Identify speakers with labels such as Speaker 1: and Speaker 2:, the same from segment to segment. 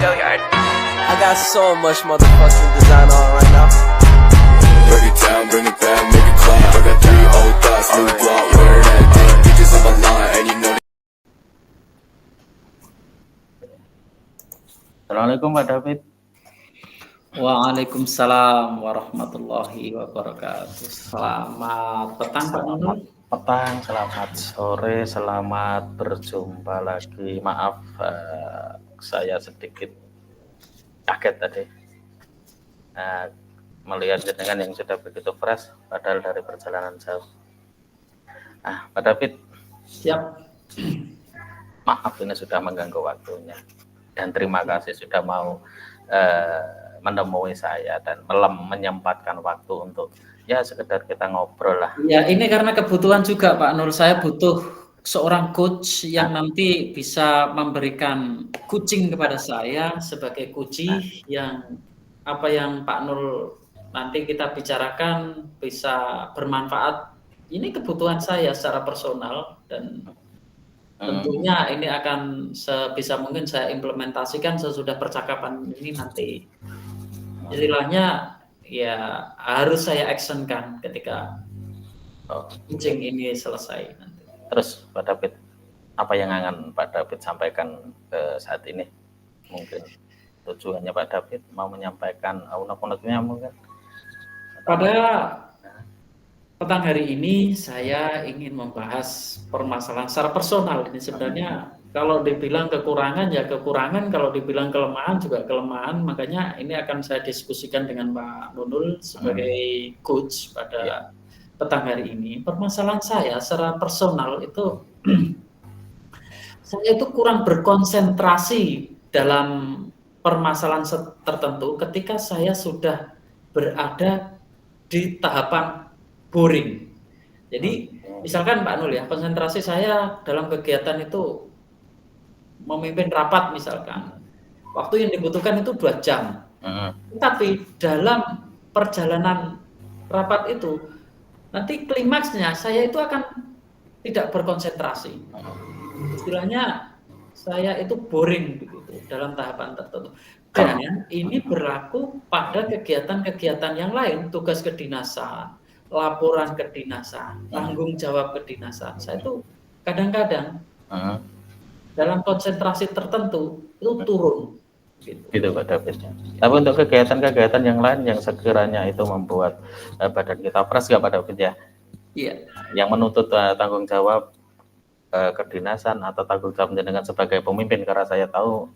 Speaker 1: I got so much motherfucking design on right now.
Speaker 2: Break it down, bring it back, make it clap. I got 3 old thoughts, new block, where that day. Bitches on my line, and you know.
Speaker 3: Assalamualaikum Pak David.
Speaker 4: Waalaikumsalam warahmatullahi wabarakatuh. Selamat petang Pak Nunul.
Speaker 3: Petang, selamat sore, selamat berjumpa lagi. Maaf, saya sedikit kaget tadi melihat jenengan yang sudah begitu fresh, padahal dari perjalanan jauh. Pak David.
Speaker 4: Siap.
Speaker 3: Maaf ini sudah mengganggu waktunya, dan terima kasih sudah mau menemui saya dan menyempatkan waktu untuk ya sekedar kita ngobrol lah.
Speaker 4: Ya ini karena kebutuhan juga Pak Nur, saya butuh seorang coach yang nanti bisa memberikan coaching kepada saya sebagai coach yang apa yang Pak Nur nanti kita bicarakan bisa bermanfaat. Ini kebutuhan saya secara personal dan tentunya ini akan sebisa mungkin saya implementasikan sesudah percakapan ini nanti. Istilahnya ya harus saya actionkan ketika coaching ini selesai nanti.
Speaker 3: Terus Pak David, apa yang akan Pak David sampaikan saat ini? Mungkin tujuannya Pak David mau menyampaikan unek-uneknya mungkin?
Speaker 4: Pada petang hari ini saya ingin membahas permasalahan secara personal. Ini sebenarnya kalau dibilang kekurangan ya kekurangan, kalau dibilang kelemahan juga kelemahan. Makanya ini akan saya diskusikan dengan Pak Nunul sebagai coach pada petang hari ini. Permasalahan saya secara personal itu saya itu kurang berkonsentrasi dalam permasalahan tertentu ketika saya sudah berada di tahapan boring. Jadi misalkan Pak Nul ya, konsentrasi saya dalam kegiatan itu memimpin rapat misalkan. Waktu yang dibutuhkan itu 2 jam. Tapi dalam perjalanan rapat itu nanti klimaksnya saya itu akan tidak berkonsentrasi. Istilahnya saya itu boring begitu dalam tahapan tertentu. Dan ini berlaku pada kegiatan-kegiatan yang lain, tugas kedinasan, laporan kedinasan, tanggung jawab kedinasan. Saya itu kadang-kadang dalam konsentrasi tertentu itu turun.
Speaker 3: Gitu Pak David. Tapi untuk kegiatan-kegiatan yang lain yang sekiranya itu membuat badan kita fresh nggak Pak David ya?
Speaker 4: Iya.
Speaker 3: Yang menuntut tanggung jawab kedinasan atau tanggung jawab jenengan sebagai pemimpin, karena saya tahu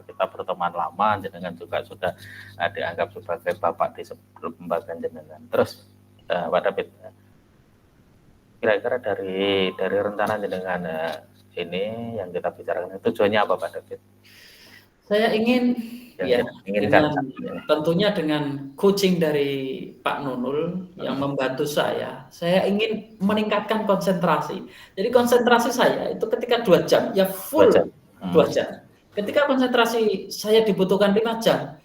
Speaker 3: kita berteman lama, jenengan juga sudah dianggap sebagai bapak di lembaga jenengan. Terus Pak David, kira-kira dari rencana jenengan ini yang kita bicarakan tujuannya apa Pak David?
Speaker 4: Saya ingin tentunya dengan coaching dari Pak Nunul yang membantu saya ingin meningkatkan konsentrasi. Jadi konsentrasi saya itu ketika 2 jam ya full 2 jam. Ketika konsentrasi saya dibutuhkan 5 jam,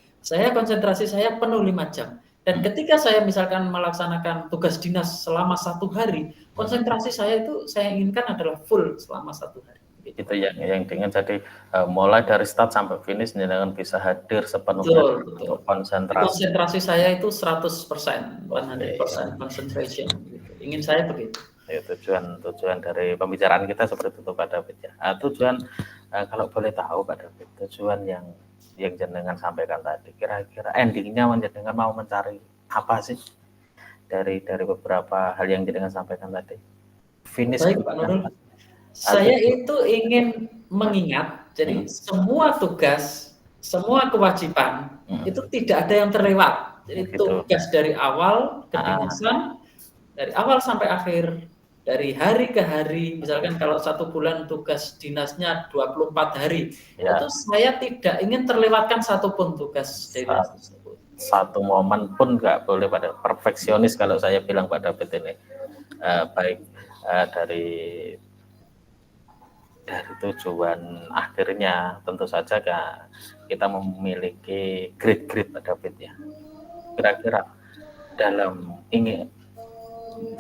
Speaker 4: konsentrasi saya penuh 5 jam. Dan ketika saya misalkan melaksanakan tugas dinas selama 1 hari, konsentrasi saya itu saya inginkan adalah full selama 1 hari.
Speaker 3: Itu yang ingin jadi mulai dari start sampai finish jenengan bisa hadir sepenuhnya untuk konsentrasi.
Speaker 4: Konsentrasi saya itu 100%, 100% concentration. Ingin saya begitu.
Speaker 3: Ya, tujuan dari pembicaraan kita seperti itu Pak David ya. Tujuan kalau boleh tahu Pak David, tujuan yang jenengan sampaikan tadi, kira-kira endingnya jenengan mau mencari apa sih dari beberapa hal yang jenengan sampaikan tadi? Finish.
Speaker 4: Baik Pak Nurul. Saya itu ingin mengingat, jadi semua tugas, semua kewajiban itu tidak ada yang terlewat. Jadi tugas dari awal kedinasan, dari awal sampai akhir, dari hari ke hari. Misalkan kalau 1 bulan tugas dinasnya 24 hari, itu saya tidak ingin terlewatkan satupun tugas dinas tersebut.
Speaker 3: Satu momen pun nggak boleh pada perfeksionis kalau saya bilang Pak David ini. Baik dari tujuan akhirnya tentu saja kita memiliki grid Pak David ya. Kira-kira dalam ingin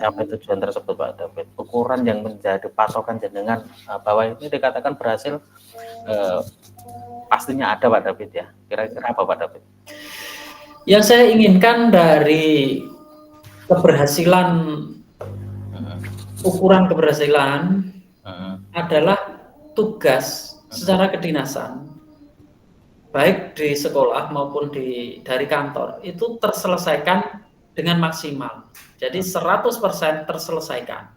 Speaker 3: capai tujuan tersebut Pak David, ukuran yang menjadi patokan jenengan bahwa ini dikatakan berhasil pastinya ada Pak David ya. Kira-kira apa Pak David?
Speaker 4: Yang saya inginkan dari keberhasilan, ukuran keberhasilan adalah tugas secara kedinasan, baik di sekolah maupun dari kantor, itu terselesaikan dengan maksimal. Jadi 100% terselesaikan.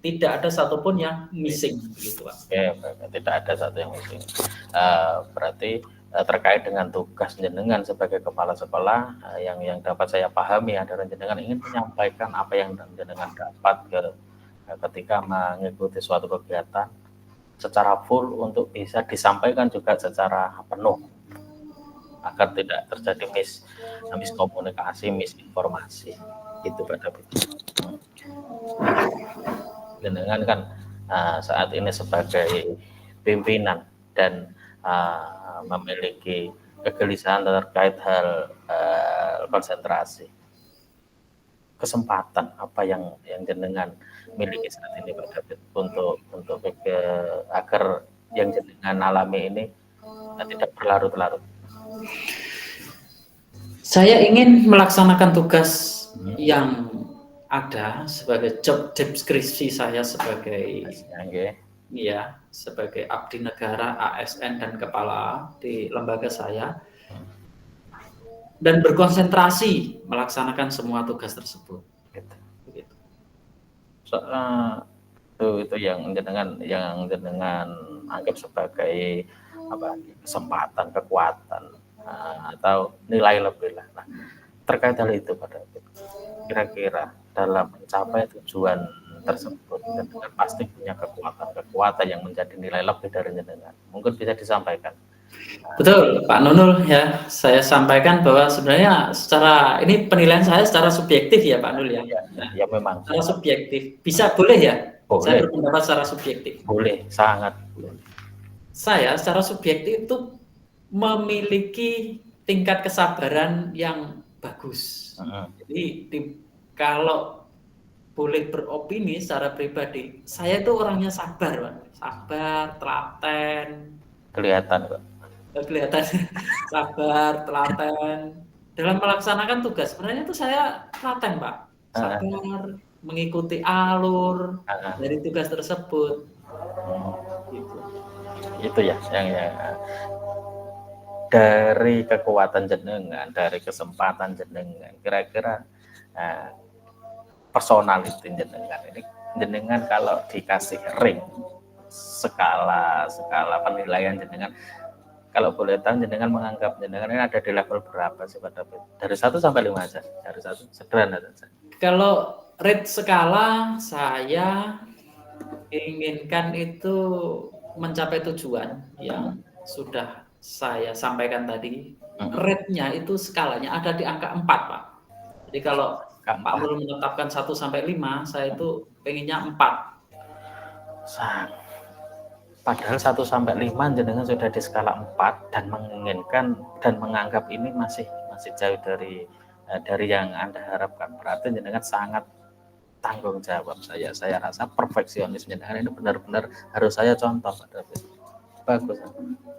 Speaker 4: Tidak ada satupun yang missing, begitu Pak.
Speaker 3: Oke, tidak ada satu yang missing. Berarti terkait dengan tugas jenengan sebagai kepala sekolah, yang dapat saya pahami adalah jenengan ingin menyampaikan apa yang jenengan dapat ketika mengikuti suatu kegiatan secara full untuk bisa disampaikan juga secara penuh agar tidak terjadi miskomunikasi, misinformasi. Itu Pak David. Jenengan kan saat ini sebagai pimpinan dan memiliki kegelisahan terkait hal konsentrasi. Kesempatan apa yang jenengan miliki saat ini Pak David untuk agar yang jenengan alami ini tidak berlarut-larut?
Speaker 4: Saya ingin melaksanakan tugas yang ada sebagai job deskripsi saya sebagai sebagai abdi negara, ASN dan kepala di lembaga saya, dan berkonsentrasi melaksanakan semua tugas tersebut. Begitu.
Speaker 3: Itu yang jenengan anggap sebagai kesempatan, kekuatan, atau nilai lebih lah. Nah, terkait hal itu Pak David, kira-kira dalam mencapai tujuan tersebut jenengan pasti punya kekuatan yang menjadi nilai lebih dari jenengan. Mungkin bisa disampaikan.
Speaker 4: Betul Pak Nunul ya, saya sampaikan bahwa sebenarnya ini penilaian saya secara subjektif ya Pak Nul ya.
Speaker 3: Ya memang.
Speaker 4: Secara subjektif, boleh ya?
Speaker 3: Boleh.
Speaker 4: Saya berpendapat secara subjektif.
Speaker 3: Boleh, sangat boleh.
Speaker 4: Saya secara subjektif itu memiliki tingkat kesabaran yang bagus. Jadi kalau boleh beropini secara pribadi, saya itu orangnya sabar, Pak. Sabar, telaten.
Speaker 3: Kelihatan, Pak.
Speaker 4: Kelihatan sabar, telaten. Dalam melaksanakan tugas, sebenarnya itu saya telaten, Pak. Sabar, mengikuti alur dari tugas tersebut. Gitu.
Speaker 3: Itu ya, yang dari kekuatan jenengan, dari kesempatan jenengan, kira-kira personality jenengan kalau dikasih ring skala penilaian jenengan, kalau boleh tahu jenengan menganggap jenengan ini ada di level berapa sih Pak David? Dari 1 sampai 5 aja, dari 1 sederhana saja.
Speaker 4: Kalau rate skala saya inginkan itu mencapai tujuan yang sudah saya sampaikan tadi. Rate-nya itu skalanya ada di angka 4, Pak. Jadi kalau Pak Nul menetapkan 1 sampai 5, saya itu pengennya 4.
Speaker 3: Padahal 1 sampai 5 jenengan sudah di skala 4 dan menginginkan dan menganggap ini masih jauh dari yang Anda harapkan. Berarti jenengan sangat tanggung jawab. Saya rasa perfeksionis jenengan ini benar-benar harus saya contoh Pak David. Bagus.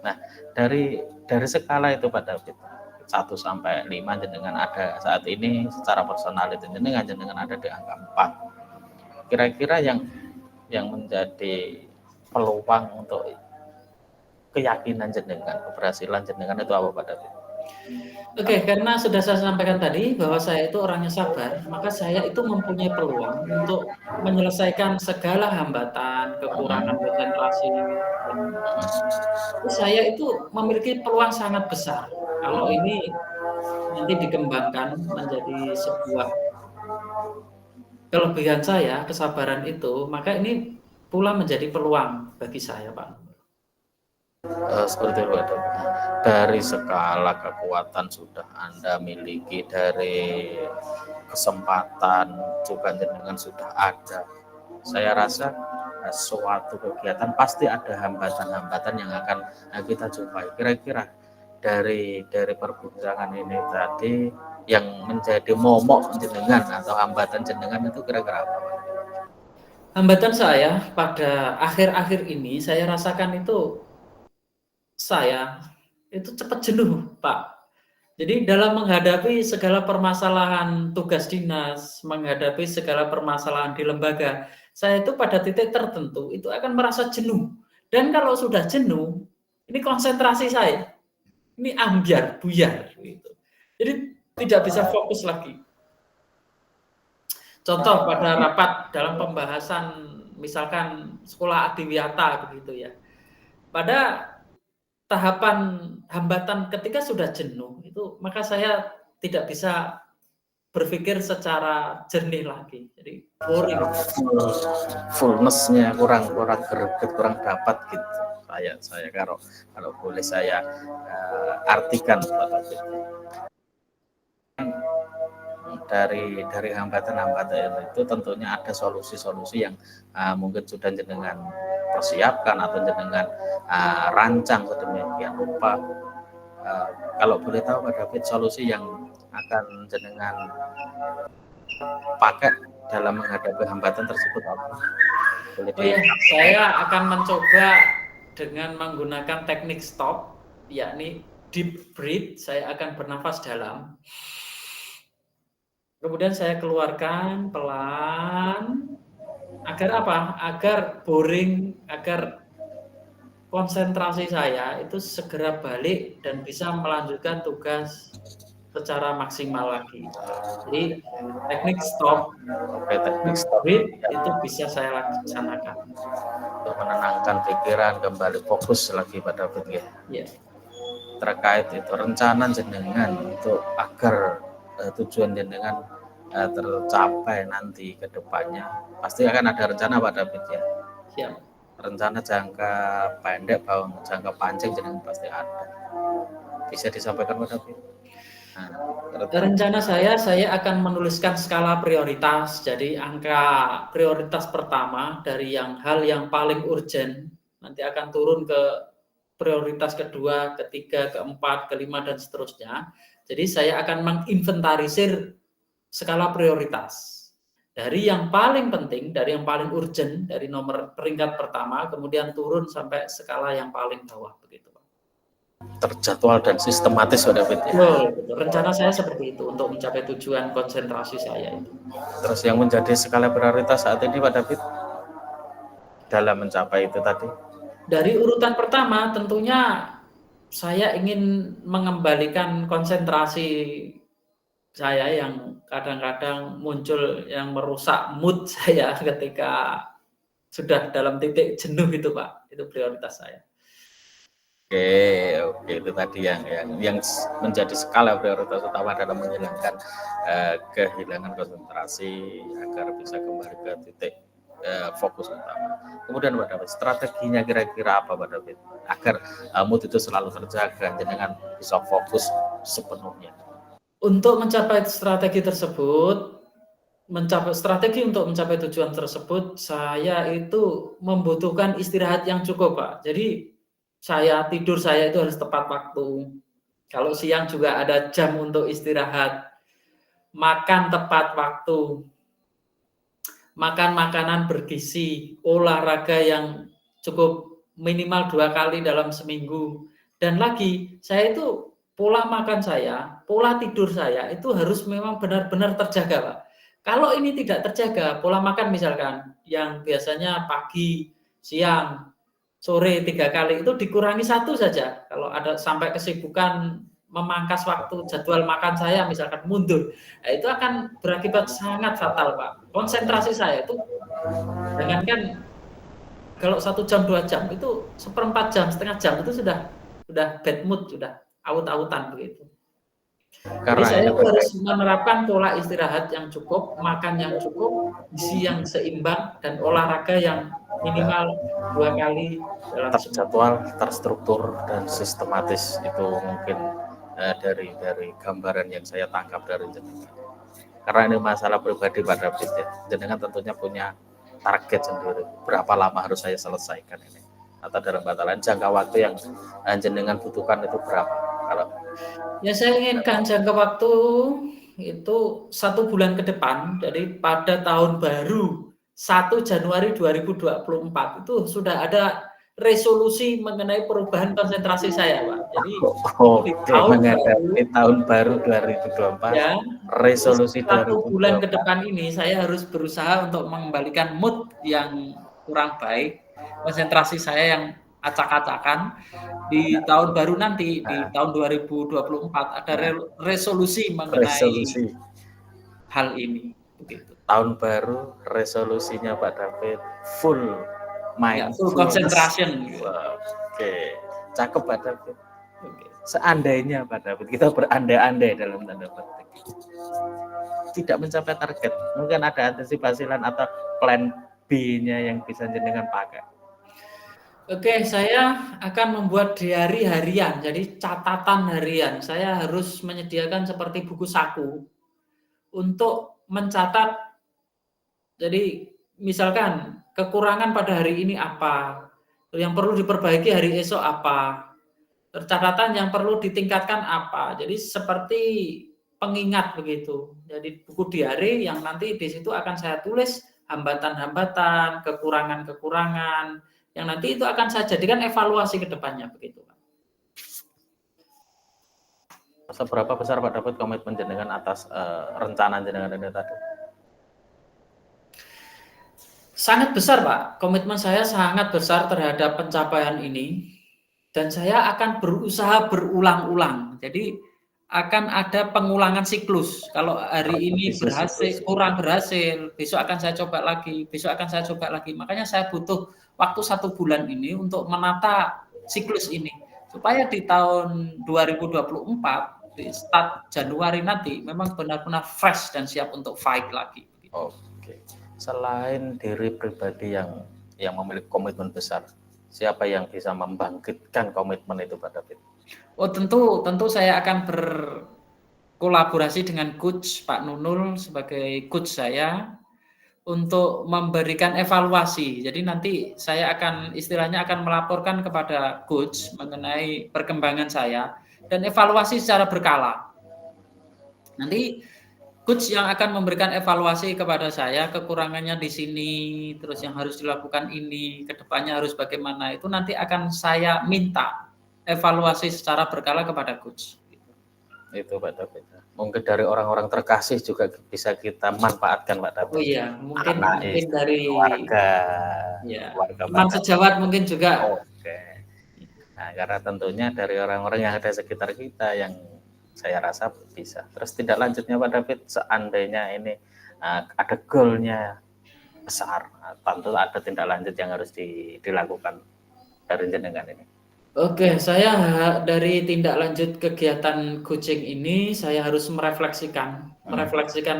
Speaker 3: Nah, dari skala itu Pak David 1 sampai 5 jenengan ada saat ini secara personality jenengan ada di angka 4. Kira-kira yang menjadi peluang untuk keyakinan jenengan, keberhasilan jenengan itu apa Pak David?
Speaker 4: Oke, karena sudah saya sampaikan tadi bahwa saya itu orangnya sabar, maka saya itu mempunyai peluang untuk menyelesaikan segala hambatan, kekurangan konsentrasi. Saya itu memiliki peluang sangat besar. Kalau ini nanti dikembangkan menjadi sebuah kelebihan saya, kesabaran itu, maka ini pula menjadi peluang bagi saya, Pak.
Speaker 3: Seperti itu Pak. Dari skala kekuatan sudah Anda miliki, dari kesempatan juga jenengan sudah ada. Saya rasa suatu kegiatan pasti ada hambatan-hambatan yang akan kita jumpai. Kira-kira dari perbincangan ini tadi yang menjadi momok jenengan atau hambatan jenengan itu kira-kira apa?
Speaker 4: Hambatan saya pada akhir-akhir ini saya rasakan itu saya itu cepat jenuh, Pak. Jadi dalam menghadapi segala permasalahan tugas dinas, menghadapi segala permasalahan di lembaga, saya itu pada titik tertentu itu akan merasa jenuh. Dan kalau sudah jenuh, ini konsentrasi saya, ini ambyar, buyar gitu. Jadi tidak bisa fokus lagi. Contoh pada rapat dalam pembahasan misalkan sekolah adiwiyata begitu ya. Pada tahapan hambatan ketika sudah jenuh itu maka saya tidak bisa berpikir secara jernih lagi. Jadi boring.
Speaker 3: Fullness-nya kurang greget, kurang dapat gitu. Saya kalau boleh saya artikan Pak Taufik. Dari hambatan-hambatan itu tentunya ada solusi-solusi yang mungkin sudah jenengan persiapkan atau jenengan rancang sedemikian rupa. Kalau boleh tahu Pak David, solusi yang akan jenengan pakai dalam menghadapi hambatan tersebut apa?
Speaker 4: Boleh saya akan mencoba dengan menggunakan teknik stop, yakni deep breath. Saya akan bernafas dalam. Kemudian saya keluarkan pelan. Agar apa? Agar boring, agar konsentrasi saya itu segera balik dan bisa melanjutkan tugas secara maksimal lagi. Jadi teknik stop,
Speaker 3: teknik stop
Speaker 4: itu bisa saya laksanakan
Speaker 3: untuk menenangkan pikiran, kembali fokus lagi pada David ya. Terkait itu rencana jenengan untuk agar tujuan jenengan tercapai nanti ke depannya, pasti akan ada rencana Pak David ya.
Speaker 4: Siap.
Speaker 3: Rencana jangka pendek, jangka panjang jenengan pasti ada. Bisa disampaikan Pak David?
Speaker 4: Rencana saya akan menuliskan skala prioritas. Jadi angka prioritas pertama dari hal yang paling urgent nanti akan turun ke prioritas kedua, ketiga, keempat, kelima dan seterusnya. Jadi saya akan menginventarisir skala prioritas dari yang paling penting, dari yang paling urgent, dari nomor peringkat pertama, kemudian turun sampai skala yang paling bawah begitu.
Speaker 3: Terjadwal dan sistematis Pak David ya.
Speaker 4: Betul. Rencana saya seperti itu untuk mencapai tujuan konsentrasi saya itu.
Speaker 3: Terus yang menjadi skala prioritas saat ini Pak David dalam mencapai itu tadi?
Speaker 4: Dari urutan pertama tentunya saya ingin mengembalikan konsentrasi saya yang kadang-kadang muncul yang merusak mood saya ketika sudah dalam titik jenuh itu Pak. Itu prioritas saya.
Speaker 3: Oke, itu tadi yang menjadi skala prioritas utama dalam menghilangkan kehilangan konsentrasi agar bisa kembali ke titik fokus utama. Kemudian Pak David, strateginya kira-kira apa Pak David agar mood itu selalu terjaga dengan bisa fokus sepenuhnya?
Speaker 4: Untuk mencapai strategi tersebut, strategi untuk mencapai tujuan tersebut, saya itu membutuhkan istirahat yang cukup Pak. Jadi tidur saya itu harus tepat waktu. Kalau siang juga ada jam untuk istirahat. Makan tepat waktu. Makan makanan bergizi. Olahraga yang cukup minimal 2 kali dalam seminggu. Dan lagi, saya itu pola makan saya, pola tidur saya itu harus memang benar-benar terjaga Pak. Kalau ini tidak terjaga, pola makan misalkan yang biasanya pagi, siang, sore 3 kali itu dikurangi 1 saja. Kalau ada sampai kesibukan memangkas waktu jadwal makan saya misalkan mundur, itu akan berakibat sangat fatal Pak. Konsentrasi saya itu jangankan kalau 1 jam 2 jam itu 1/4 jam, setengah jam itu sudah bad mood, sudah aut-autan begitu. Jadi saya harus menerapkan pola istirahat yang cukup, makan yang cukup, gizi yang seimbang dan olahraga yang minimal 2 kali dalam
Speaker 3: terjadwal, terstruktur dan sistematis. Itu mungkin dari gambaran yang saya tangkap dari jenengan. Karena ini masalah pribadi Pak David ya. Jenengan tentunya punya target sendiri. Berapa lama harus saya selesaikan ini? Atau dalam batalan jangka waktu yang jenengan butuhkan itu berapa? Kalau
Speaker 4: ya saya inginkan jangka waktu itu 1 bulan ke depan. Jadi pada tahun baru 1 Januari 2024 itu sudah ada resolusi mengenai perubahan konsentrasi saya Pak. Jadi di
Speaker 3: Oke,
Speaker 4: tahun baru
Speaker 3: menghadapi tahun baru 2024,
Speaker 4: ya,
Speaker 3: resolusi
Speaker 4: 1 bulan ke
Speaker 3: 2024.
Speaker 4: depan ini saya harus berusaha untuk mengembalikan mood yang kurang baik, konsentrasi saya yang acak-acakan. Di tahun baru nanti, di
Speaker 3: Nah,
Speaker 4: tahun 2024 ada
Speaker 3: nah,
Speaker 4: resolusi mengenai
Speaker 3: resolusi
Speaker 4: hal ini, begitu.
Speaker 3: tahun baru, resolusinya Pak David full
Speaker 4: Ya, full
Speaker 3: mindfulness.
Speaker 4: concentration gitu.
Speaker 3: Oke, cakep Pak David.
Speaker 4: Oke.
Speaker 3: Seandainya Pak David, kita berandai-andai dalam tanda petik, tidak mencapai target, mungkin ada antisipasi lain atau plan B-nya yang bisa jenengan pakai.
Speaker 4: Oke, saya akan membuat diary harian, jadi catatan harian. Saya harus menyediakan seperti buku saku untuk mencatat. Jadi misalkan kekurangan pada hari ini apa, yang perlu diperbaiki hari esok apa, catatan yang perlu ditingkatkan apa. Jadi seperti pengingat begitu. Jadi buku diary yang nanti di situ akan saya tulis hambatan-hambatan, kekurangan-kekurangan, yang nanti itu akan saya jadikan evaluasi ke depannya begitu.
Speaker 3: Seberapa besar Pak David komitmen jenengan atas rencana jenengan ini tadi?
Speaker 4: Sangat besar Pak, komitmen saya sangat besar terhadap pencapaian ini. Dan saya akan berusaha berulang-ulang. Jadi akan ada pengulangan siklus. Kalau hari ini berhasil, kurang berhasil, besok akan saya coba lagi, besok akan saya coba lagi. Makanya saya butuh waktu 1 bulan ini untuk menata siklus ini. Supaya di tahun 2024, di start Januari nanti, memang benar-benar fresh dan siap untuk fight lagi.
Speaker 3: Oke. Selain diri pribadi yang memiliki komitmen besar, siapa yang bisa membangkitkan komitmen itu Pak David?
Speaker 4: Oh tentu saya akan berkolaborasi dengan coach Pak Nunul sebagai coach saya untuk memberikan evaluasi. Jadi nanti saya akan istilahnya akan melaporkan kepada coach mengenai perkembangan saya dan evaluasi secara berkala. Nanti coach yang akan memberikan evaluasi kepada saya, kekurangannya di sini, terus yang harus dilakukan ini, kedepannya harus bagaimana, itu nanti akan saya minta evaluasi secara berkala kepada coach.
Speaker 3: Itu Pak David. Mungkin dari orang-orang terkasih juga bisa kita manfaatkan Pak David.
Speaker 4: Oh iya, mungkin dari
Speaker 3: warga,
Speaker 4: ya,
Speaker 3: warga
Speaker 4: teman sejawat mungkin juga.
Speaker 3: Oke. Nah, karena tentunya dari orang-orang yang ada sekitar kita yang saya rasa bisa. Terus tidak lanjutnya Pak David, seandainya ini ada goalnya besar, tentu ada tindak lanjut yang harus dilakukan dari jenengan ini.
Speaker 4: Oke, saya dari tindak lanjut kegiatan coaching ini, saya harus merefleksikan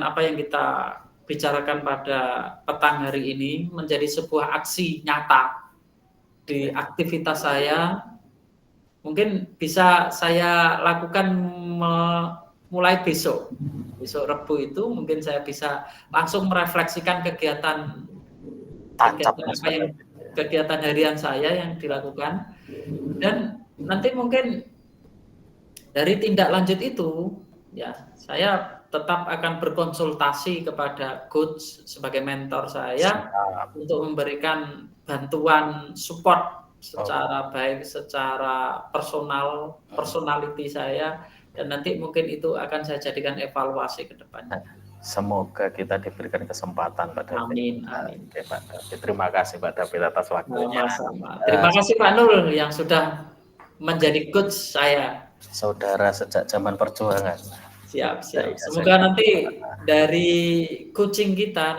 Speaker 4: apa yang kita bicarakan pada petang hari ini menjadi sebuah aksi nyata di aktivitas saya. Mungkin bisa saya lakukan mulai besok Rebu itu mungkin saya bisa langsung merefleksikan kegiatan harian saya yang dilakukan, dan nanti mungkin dari tindak lanjut itu ya saya tetap akan berkonsultasi kepada coach sebagai mentor saya untuk memberikan bantuan support secara baik, secara personality saya, dan nanti mungkin itu akan saya jadikan evaluasi ke depannya.
Speaker 3: Semoga kita diberikan kesempatan Pak David.
Speaker 4: Amin.
Speaker 3: Oke, Pak David. Terima kasih Pak David atas waktunya.
Speaker 4: Sama-sama. Terima kasih Pak Nul yang sudah menjadi coach saya.
Speaker 3: Saudara sejak zaman perjuangan.
Speaker 4: Siap. Semoga nanti dari coaching kita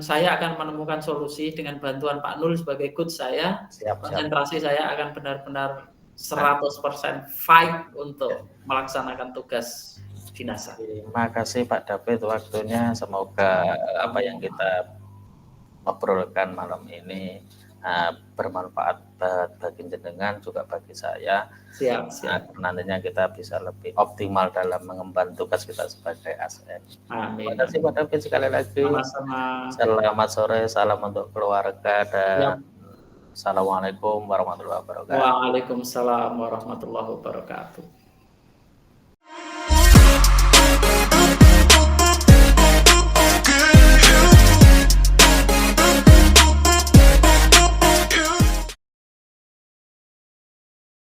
Speaker 4: saya akan menemukan solusi dengan bantuan Pak Nul sebagai coach saya. Konsentrasi saya akan benar-benar 100% fight untuk melaksanakan tugas dinasa.
Speaker 3: Terima kasih Pak David waktunya. Semoga apa yang kita obrolkan malam ini bermanfaat bagi jenengan juga bagi saya.
Speaker 4: Siap.
Speaker 3: Nantinya kita bisa lebih optimal dalam mengemban tugas kita sebagai ASN.
Speaker 4: Amin.
Speaker 3: Terima kasih Pak David sekali lagi.
Speaker 4: Sama-sama.
Speaker 3: Selamat sore, salam untuk keluarga dan Assalamualaikum warahmatullahi wabarakatuh.
Speaker 4: Waalaikumsalam warahmatullahi wabarakatuh.